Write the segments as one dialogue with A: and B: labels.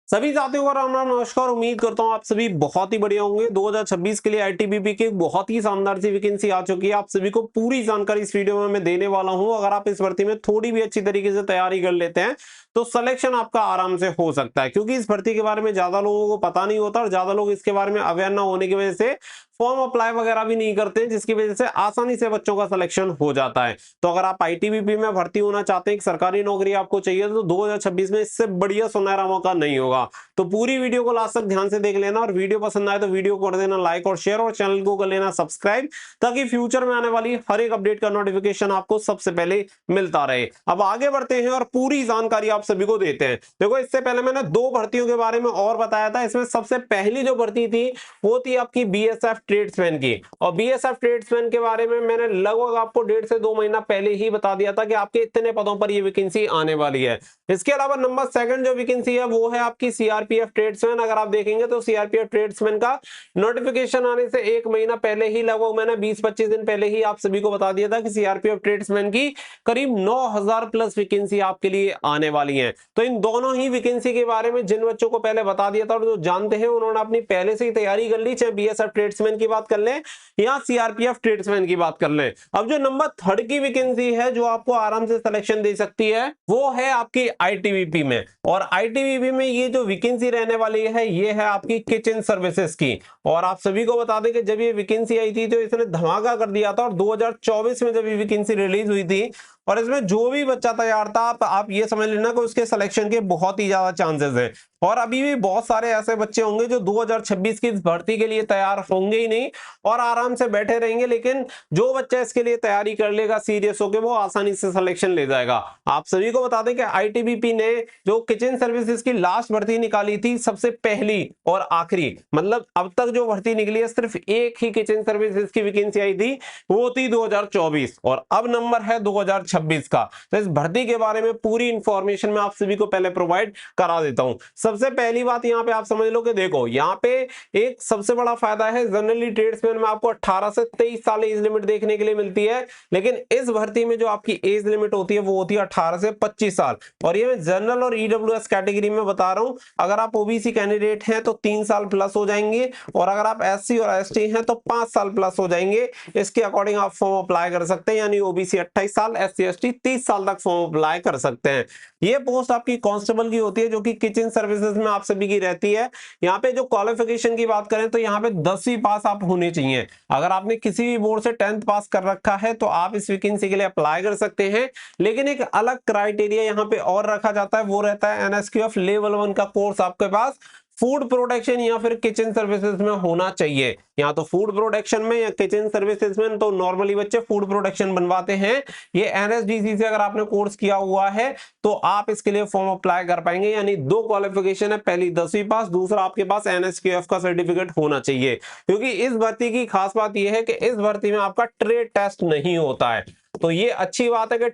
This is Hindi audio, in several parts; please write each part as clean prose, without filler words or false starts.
A: सभी साथियों को राम राम नमस्कार। उम्मीद करता हूं आप सभी बहुत ही बढ़िया होंगे। 2026 के लिए आईटीबीपी की बहुत ही शानदार सी वैकेंसी आ चुकी है। आप सभी को पूरी जानकारी इस वीडियो में मैं देने वाला हूं। अगर आप इस भर्ती में थोड़ी भी अच्छी तरीके से तैयारी कर लेते हैं तो सिलेक्शन आपका आराम से हो सकता है, क्योंकि इस भर्ती के बारे में ज्यादा लोगों को पता नहीं होता और ज्यादा लोग इसके बारे में अवेयर ना होने की वजह से फॉर्म अप्लाई वगैरह भी नहीं करते हैं, जिसकी वजह से आसानी से बच्चों का सिलेक्शन हो जाता है। तो अगर आप आईटीबीपी में भर्ती होना चाहते हैं, एक सरकारी नौकरी आपको चाहिए, तो 2026 में इससे बढ़िया सुनहरा मौका नहीं होगा। तो पूरी वीडियो को लास्ट तक ध्यान से देख लेना और वीडियो पसंद आए तो वीडियो को कर देना लाइक और शेयर और चैनल को कर लेना सब्सक्राइब, ताकि फ्यूचर में आने वाली हर एक अपडेट का नोटिफिकेशन आपको सबसे पहले मिलता रहे। अब आगे बढ़ते हैं और पूरी जानकारी आप सभी को देते हैं। देखो, इससे पहले मैंने दो भर्तियों के बारे में और बताया था। इसमें सबसे पहली जो भर्ती थी वो थी आपकी बीएसएफ ट्रेड्समैन की, और बीएसएफ ट्रेड्समैन के बारे में मैंने लगभग आपको 1.5 से 2 महीना पहले ही बता दिया था कि आपके इतने पदों पर ये वैकेंसी आने वाली है। इसके अलावा नंबर सेकंड जो वैकेंसी है वो है आपकी सीआरपीएफ ट्रेड्समैन। अगर आप देखेंगे तो सीआरपीएफ ट्रेड्समैन का नोटिफिकेशन आने से 1 महीना पहले ही, लगभग मैंने 20-25 दिन पहले ही आप सभी को बता दिया था कि सीआरपीएफ ट्रेड्समैन की करीब 9000 प्लस वैकेंसी आपके लिए आने वाली है। तो इन दोनों ही वैकेंसी के बारे में जिन बच्चों को पहले बता दिया था और जो जानते हैं, उन्होंने अपनी पहले से ही तैयारी कर ली, चाहे बीएसएफ ट्रेड्समैन की बात कर लें या सीआरपीएफ ट्रेड्समैन की बात कर लें। अब जो नंबर थर्ड की वैकेंसी है जो आपको आराम से सिलेक्शन दे सकती है वो है आपकी आईटीबीपी में। और आईटीबीपी में ये जो वैकेंसी रहने वाली है ये है आपकी किचन सर्विसेज की। और आप सभी को बता दें कि जब ये वैकेंसी आई थी तो इसने धमाका कर दिया था, और 2024 में जब ये वैकेंसी रिलीज हुई थी और इसमें जो भी बच्चा तैयार था, आप ये समझ लेना कि उसके सिलेक्शन के बहुत ही ज्यादा चांसेस हैं। और अभी भी बहुत सारे ऐसे बच्चे होंगे जो 2026 की भर्ती के लिए तैयार होंगे ही नहीं और आराम से बैठे रहेंगे, लेकिन जो बच्चा इसके लिए तैयारी कर लेगा सीरियस होकर, वो आसानी से सिलेक्शन ले जाएगा। आप सभी को बता दें कि आईटीबीपी ने जो किचन सर्विसेज की लास्ट भर्ती निकाली थी, सबसे पहली और आखिरी, मतलब अब तक जो भर्ती निकली है सिर्फ एक ही किचन सर्विसेज की वैकेंसी आई थी, वो थी 2024, और अब नंबर है 2026 का। तो इस भर्ती के बारे में पूरी इंफॉर्मेशन मैं आप सभी को पहले प्रोवाइड करा देता हूं। सबसे पहली बात यहाँ पे आप समझ लो कि देखो, यहाँ पे एक सबसे बड़ा फायदा है, जनरली ट्रेड्समैन में आपको 18 से 23 साल एज लिमिट देखने के लिए मिलती है, लेकिन इस भर्ती में जो आपकी एज लिमिट होती है वो होती है 18 से 25 साल। और ये मैं जनरल और ईडब्ल्यूएस कैटेगरी में बता रहा हूं। अगर आप ओबीसी कैंडिडेट हैं तो 3 साल प्लस हो जाएंगे, और अगर आप एससी और एसटी हैं तो 5 साल प्लस हो जाएंगे। इसके अकॉर्डिंग आप फॉर्म अप्लाई कर सकते हैं, यानी ओबीसी 28 साल, एससी एसटी 30 साल तक फॉर्म अप्लाई कर सकते हैं। ये पोस्ट आपकी कांस्टेबल की होती है, जो कि किचन सर्विसेज में आप सभी की रहती है। यहाँ पे जो क्वालिफिकेशन की बात करें तो यहाँ पे 10वीं पास आप होने चाहिए। अगर आपने किसी भी बोर्ड से 10th पास कर रखा है तो आप इस वैकेंसी के लिए अप्लाई कर सकते हैं, लेकिन एक अलग क्राइटेरिया यहाँ पे और रखा जाता है, वो रहता है एनएसक्यूएफ लेवल 1 का कोर्स आपके पास फूड प्रोडक्शन या फिर किचन सर्विसेज में होना चाहिए। या तो फूड प्रोडक्शन में या किचन सर्विसेज में, तो नॉर्मली बच्चे फूड प्रोडक्शन बनवाते हैं। ये एनएसडीसी से अगर आपने कोर्स किया हुआ है तो आप इसके लिए फॉर्म अप्लाई कर पाएंगे। यानी दो क्वालिफिकेशन है, पहली 10वीं पास, दूसरा आपके पास एनएसक्यूएफ का सर्टिफिकेट होना चाहिए। क्योंकि इस भर्ती की खास बात यह है कि इस भर्ती में आपका ट्रेड टेस्ट नहीं होता है। तो ये अच्छी बात है कि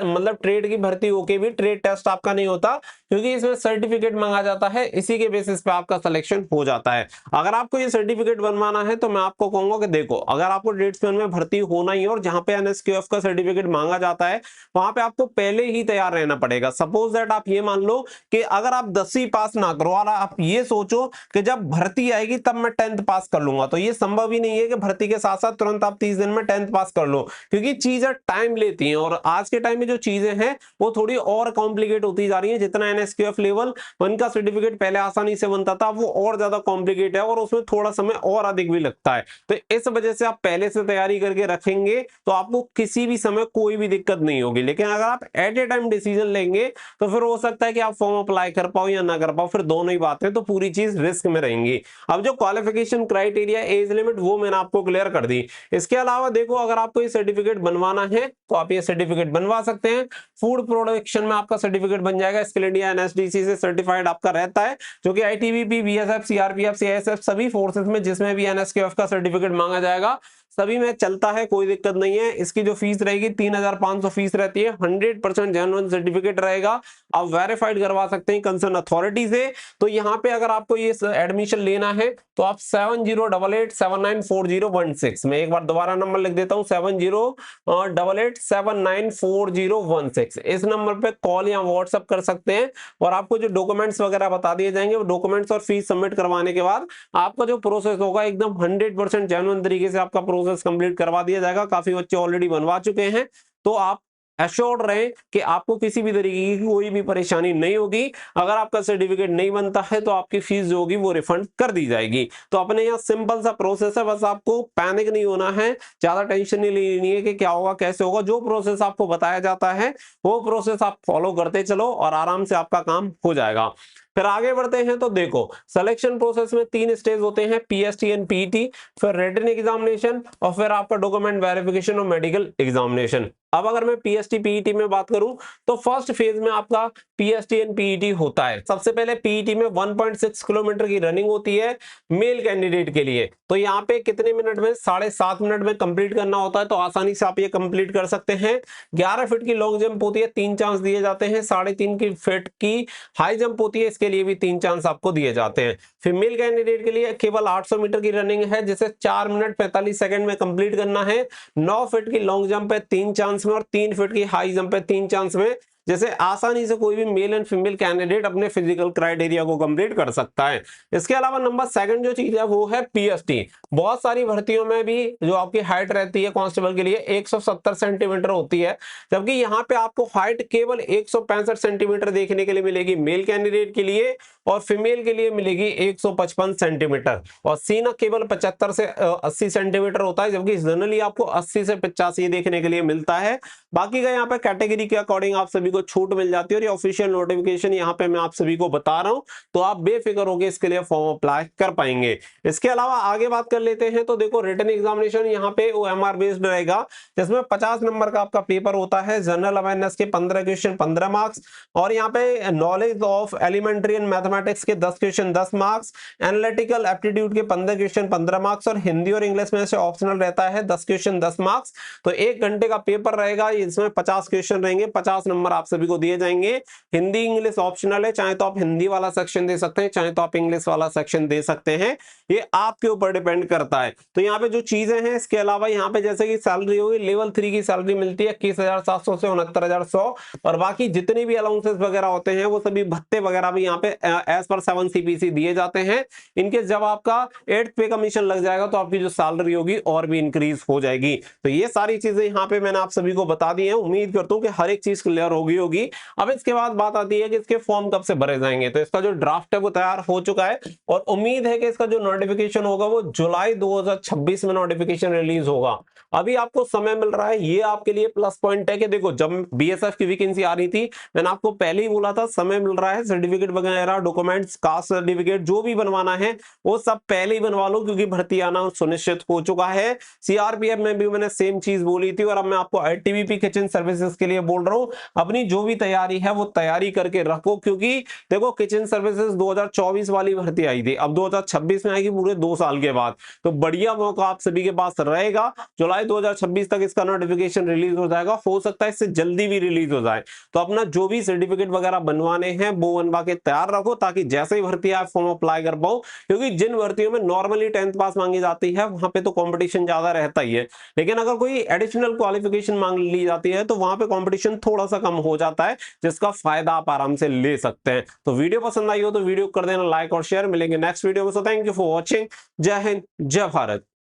A: मतलब ट्रेड की भर्ती होके भी ट्रेड टेस्ट आपका नहीं होता, क्योंकि इसमें सर्टिफिकेट मांगा जाता है, इसी के बेसिस पे आपका सिलेक्शन हो जाता है। अगर आपको ये सर्टिफिकेट बनवाना है तो मैं आपको कहूंगा कि देखो, अगर आपको ट्रेड्समैन में भर्ती होना ही है और जहां पे एनएसक्यूएफ का सर्टिफिकेट मांगा जाता है वहां पे आपको पहले ही तैयार रहना पड़ेगा। सपोज दैट आप ये मान लो कि अगर आप 10वीं पास ना करो और आप ये सोचो कि जब भर्ती आएगी तब मैं 10th पास कर लूंगा, तो ये संभव ही नहीं है कि भर्ती के साथ साथ तुरंत आप 30 दिन में 10th पास कर लो, क्योंकि चीजें टाइम लेती हैं। और आज के टाइम में जो चीजें हैं वो थोड़ी और कॉम्प्लिकेट होती जा रही हैं। जितना एनएसक्यूएफ लेवल 1 का सर्टिफिकेट पहले आसानी से बनता था, वो और ज्यादा कॉम्प्लिकेट है और उसमें थोड़ा समय और अधिक भी लगता है। तो इस वजह से आप पहले से तैयारी करके रखेंगे तो आपको किसी भी समय कोई भी दिक्कत नहीं होगी। लेकिन अगर आप एट ए टाइम डिसीजन लेंगे तो फिर हो सकता है कि आप फॉर्म अप्लाई कर पाओ या ना कर पाओ, फिर दोनों ही बातें, तो पूरी चीज रिस्क में रहेंगी। अब जो क्वालिफिकेशन क्राइटेरिया, एज लिमिट, वो मैंने आपको क्लियर कर दी। इसके अलावा देखो, अगर आपको ये सर्टिफिकेट बनवाना है तो आप ये सर्टिफिकेट बनवा सकते हैं। फूड प्रोडक्शन में आपका सर्टिफिकेट बन जाएगा, स्किल इंडिया एनएसडीसी से सर्टिफाइड आपका रहता है, जो कि आईटीबीपी, बीएसएफ, सीआरपीएफ, सीआईएसएफ सभी फोर्सेस में जिसमें भी एनएसक्यूएफ का सर्टिफिकेट मांगा जाएगा, सभी में चलता है, कोई दिक्कत नहीं है। इसकी जो फीस रहेगी 3500 फीस रहती है, 100% जेन्युइन सर्टिफिकेट रहेगा, आप वेरीफाइड करवा सकते हैं कंसर्न अथॉरिटी से। तो यहाँ पे अगर आपको ये एडमिशन लेना है तो आप 7088794016 में एक बार दोबारा नंबर लिख देता हूँ, 7088794016 इस नंबर पे कॉल या व्हाट्सएप कर सकते हैं। और आपको जो डॉक्यूमेंट्स वगैरह बता दिए जाएंगे, वो डॉक्यूमेंट्स और फीस सबमिट करवाने के बाद आपका जो प्रोसेस होगा एकदम 100% जेन्युइन तरीके से आपका प्रोसेस कंप्लीट करवा दिया जाएगा। काफी बच्चे ऑलरेडी बनवा चुके हैं, तो आप एश्योर्ड रहें कि आपको किसी भी तरीके की कोई भी परेशानी नहीं होगी। अगर आपका सर्टिफिकेट नहीं बनता है तो आपकी फीस जो होगी वो रिफंड कर दी जाएगी। तो अपने यहाँ सिंपल सा प्रोसेस है, बस आपको पैनिक नहीं होना है, ज्यादा टेंशन नहीं लेनी है कि क्या होगा कैसे होगा। जो प्रोसेस आपको बताया जाता है वो प्रोसेस आप फॉलो करते चलो और आराम से आपका काम हो जाएगा। फिर आगे बढ़ते हैं तो देखो, सिलेक्शन प्रोसेस में 3 स्टेज होते हैं, पीएसटी एंड पीईटी, फिर रिटन एग्जामिनेशन और फिर आपका डॉक्यूमेंट वेरिफिकेशन और मेडिकल एग्जामिनेशन। अब अगर मैं पीएसटी पीईटी में बात करूं तो फर्स्ट फेज में आपका पीएसटी एंड पीईटी होता है। सबसे पहले पीईटी में 1.6 किलोमीटर की रनिंग होती है मेल कैंडिडेट के लिए। तो यहाँ पे कितने मिनट में, 7.5 मिनट में कंप्लीट करना होता है, तो आसानी से आप ये कंप्लीट कर सकते हैं। 11 फीट की लॉन्ग जंप होती है, 3 चांस दिए जाते हैं। 3.5 फीट की हाई जंप होती है, इसके लिए भी 3 चांस आपको दिए जाते हैं। फीमेल कैंडिडेट के लिए केवल 800 मीटर की रनिंग है, जिसे 4 मिनट 45 सेकंड में कंप्लीट करना है। 9 फीट की लॉन्ग जंप है 3 चांस में और 3 फीट की हाई जंप है 3 चांस में, जैसे आसानी से कोई भी मेल एंड फीमेल कैंडिडेट अपने फिजिकल क्राइटेरिया को कंप्लीट कर सकता है। इसके अलावा नंबर सेकंड जो चीज है वो है पीएसटी। बहुत सारी भर्तियों में भी जो आपकी हाइट रहती है कांस्टेबल के लिए 170 सेंटीमीटर होती है, जबकि यहाँ पे आपको हाइट केवल 165 सेंटीमीटर देखने के लिए मिलेगी मेल कैंडिडेट के लिए, और फीमेल के लिए मिलेगी 155 सेंटीमीटर। और सीना केवल 75 से 80 सेंटीमीटर होता है, जबकि जनरली आपको 80 से 85 देखने के लिए मिलता है। बाकी का यहाँ पे कैटेगरी के अकॉर्डिंग आप सभी को छूट मिल जाती है, और ये ऑफिशियल नोटिफिकेशन यहाँ पे मैं आप सभी को बता रहा हूं, तो आप बेफिक्र होकर इसके लिए फॉर्म अप्लाई कर पाएंगे। इसके अलावा आगे बात कर लेते हैं तो देखो, रिटन एग्जामिनेशन यहाँ पे ओएमआर बेस्ड रहेगा, जिसमें 50 नंबर का आपका पेपर होता है। जनरल अवेयरनेस के 15 क्वेश्चन 15 मार्क्स, और यहाँ पे knowledge of elementary and mathematics के 10 क्वेश्चन 10 मार्क्स, एनालिटिकल एप्टीट्यूड के 15 क्वेश्चन 15 मार्क्स, और हिंदी और इंग्लिश में से ऑप्शनल रहता है 10 क्वेश्चन 10 मार्क्स। तो 1 घंटे का पेपर रहेगा, इसमें 50 क्वेश्चन रहेंगे, 50 नंबर आप सभी को दिए जाएंगे। हिंदी इंग्लिश ऑप्शनल है, चाहे तो आप हिंदी वाला सेक्शन दे सकते हैं, चाहे तो आप इंग्लिश वाला सेक्शन दे सकते हैं, ये आपके ऊपर डिपेंड करता है। तो यहाँ पे जो चीजें हैं, इसके अलावा यहाँ पे जैसे कि सैलरी होगी, लेवल 3 की सैलरी मिलती है 21,700 से 69,100, और बाकी जितने भी अलाउंसेस वगैरह होते हैं वो सभी भत्ते वगैरह भी यहाँ पे एज पर 7 CPC दिए जाते हैं। इनके जब आपका 8th पे कमीशन लग जाएगा तो आपकी जो सैलरी होगी और भी इंक्रीज हो जाएगी। तो ये सारी चीजें यहाँ पे मैंने आप सभी को बता दी है, उम्मीद करता हूँ कि हर एक चीज क्लियर होगी। अब इसके बाद बात आती है कि इसके फॉर्म कब से भरे जाएंगे। तो इसका जो ड्राफ्ट है वो तैयार हो चुका है, और उम्मीद है कि इसका जो नोटिफिकेशन होगा वो जुलाई 2026 में नोटिफिकेशन रिलीज होगा। अभी आपको समय मिल रहा है, ये आपके लिए प्लस पॉइंट है कि देखो, जब बीएसएफ की वैकेंसी आ रही थी मैंने आपको पहले ही बोला था समय मिल रहा है, सर्टिफिकेट वगैरह डॉक्यूमेंट्स कास्ट सर्टिफिकेट जो भी बनवाना है वो सब पहले ही बनवा लो, क्योंकि भर्ती आना सुनिश्चित हो चुका है। सीआरपीएफ में भी मैंने सेम चीज बोली थी, और अब मैं आपको आईटीबीपी किचन सर्विसेज के लिए बोल रहा हूं, अपनी जो भी तैयारी है वो तैयारी करके रखो, क्योंकि देखो किचन सर्विसेज 2024 वाली भर्ती आई थी, अब 2026 में आएगी पूरे 2 साल के बाद। तो बढ़िया मौका आप सभी के पास रहेगा, जुलाई 2026 तक इसका नोटिफिकेशन रिलीज हो जाएगा, हो सकता है इससे जल्दी भी रिलीज हो जाए। तो अपना जो भी सर्टिफिकेट वगैरह बनवाने हैं वो बनवा के तैयार रखो, ताकि जैसे ही भर्ती आप फॉर्म अप्लाई कर पाओ, क्योंकि जिन भर्तियों में नॉर्मली 10th पास मांगी जाती है वहां पे तो कंपटीशन ज्यादा रहता ही है, लेकिन अगर कोई एडिशनल क्वालिफिकेशन मांग ली जाती है तो वहां पे कंपटीशन थोड़ा सा कम हो जाता है, जिसका फायदा आप आराम से ले सकते हैं। तो वीडियो पसंद आई हो तो वीडियो कर देना लाइक और शेयर। मिलेंगे नेक्स्ट वीडियो में, so thank you for watching. जय हिंद, जय भारत।